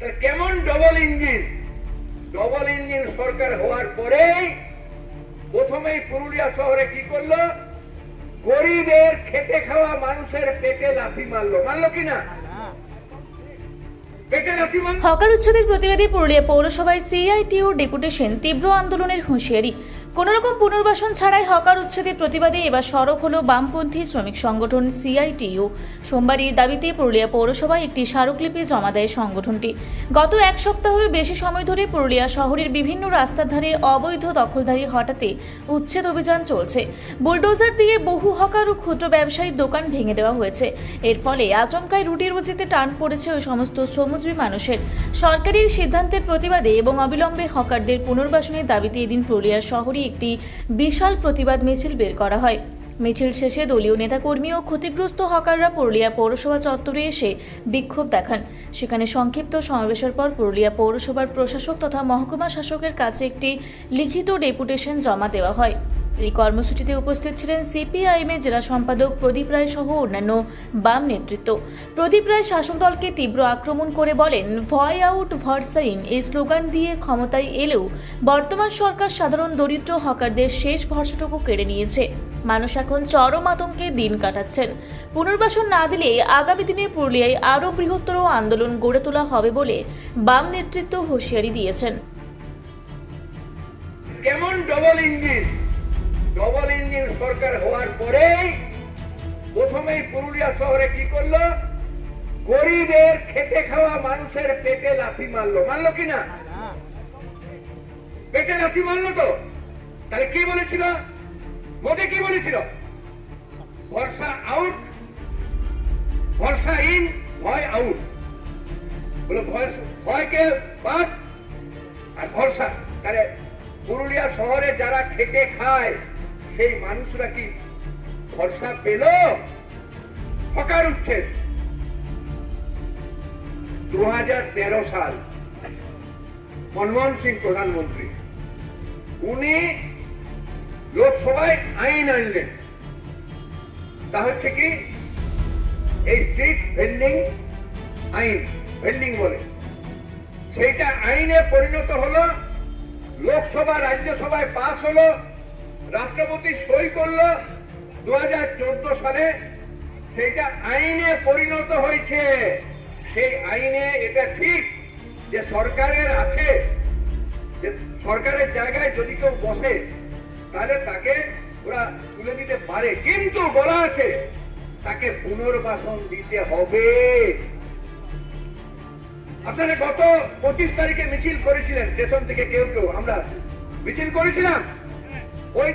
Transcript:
কেমন double engine সরকার হওয়ার পরে প্রথমেই পুরুলিয়া শহরে কি করলো, গরিবের খেটে খাওয়া মানুষের পেটে লাথি মারলো কিনা? হকার উচ্ছেদের প্রতিবাদে পুরুলিয়া পৌরসভায় সিআইটিইউ ডেপুটেশন, তীব্র আন্দোলনের হুঁশিয়ারি। কোনো রকম পুনর্বাসন ছাড়াই হকার উচ্ছেদের প্রতিবাদে এবার সরব হলো বামপন্থী শ্রমিক সংগঠন সিআইটিইউ। সোমবার এই দাবিতে পুরুলিয়া পৌরসভায় একটি স্মারকলিপি জমা দেয় সংগঠনটি। গত এক সপ্তাহেরও বেশি সময় ধরে পুরুলিয়া শহরের বিভিন্ন রাস্তার ধারে অবৈধ দখলদারি হটাতে উচ্ছেদ অভিযান চলছে। বুলডোজার দিয়ে বহু হকার ও ক্ষুদ্র ব্যবসায়ীর দোকান ভেঙে দেওয়া হয়েছে। এর ফলে আচমকায় রুটি রুজিতে টান পড়েছে ওই সমস্ত শ্রমজীবী মানুষের। সরকারের সিদ্ধান্তের প্রতিবাদে এবং অবিলম্বে হকারদের পুনর্বাসনের দাবিতে এদিন পুরুলিয়া শহরে একটি বিশাল প্রতিবাদ মিছিল বের করা হয়। মিছিল শেষে দলীয় নেতাকর্মী ও ক্ষতিগ্রস্ত হকাররা পুরুলিয়া পৌরসভা চত্বরে এসে বিক্ষোভ দেখান। সেখানে সংক্ষিপ্ত সমাবেশের পর পুরুলিয়া পৌরসভার প্রশাসক তথা মহকুমা শাসকের কাছে একটি লিখিত ডেপুটেশন জমা দেওয়া হয়। এই কর্মসূচিতে উপস্থিত ছিলেন সিপিআইএমের জেলা সম্পাদক প্রদীপ রায় সহ অন্যান্য বাম নেতৃত্ব। প্রদীপ রায় শাসক দলকে তীব্র আক্রমণ করে বলেন, ভয় আউট ভরসা ইন এই স্লোগান দিয়ে ক্ষমতায় এলেও বর্তমান সরকার সাধারণ দরিদ্র হকারদের শেষ ভরসাটুকু কেড়ে নিয়েছে। মানুষ এখন চরম আতঙ্কে দিন কাটাচ্ছেন। পুনর্বাসন না দিলে আগামী দিনে পুরুলিয়ায় আরও বৃহত্তর আন্দোলন গড়ে তোলা হবে বলে বাম নেতৃত্ব হুঁশিয়ারি দিয়েছেন। কেমন ডবল ইঞ্জিন সরকার হওয়ার পরে প্রথমেই পুরুলিয়া শহরে কি করলো, গরিবের খেটে খাওয়া মানুষের পেটে লাথি মারলো কিনা? পেটে লাথি মারলো তো। তাহলে কি বলেছিল মোদি? কি বলেছিল? ভরসা আউট ভরসা ইন, ভয় আউট। বলো ভয়কে বাদ আর ভরসা। তাহলে পুরুলিয়া শহরে যারা খেটে খায় সেই মানুষরা কি ভরসা পেল? হকার উচ্ছেদ 2013 সাল মনমোহন সিং প্রধানমন্ত্রী, উনি লোকসভায় আইন আনলেন। তা হচ্ছে কি, এই স্ট্রিট ভেন্ডিং আইন, ভেন্ডিং বলে, সেইটা আইনে পরিণত হলো। লোকসভা রাজ্যসভায় পাস হলো, রাষ্ট্রপতি সই করলো 2014 সালে। সেইটা আইনে পরিণত হয়েছে। সেই আইনে এটা ঠিক যে সরকারের আছে, যে সরকারের জায়গায় যদি কেউ বসে তাহলে তাকে ওরা তুলে দিতে পারে, কিন্তু বলা আছে তাকে পুনর্বাসন দিতে হবে। আপনারা গত 25 তারিখে মিছিল করেছিলেন স্টেশন থেকে, কেউ আমরা মিছিল করেছিলাম। ওই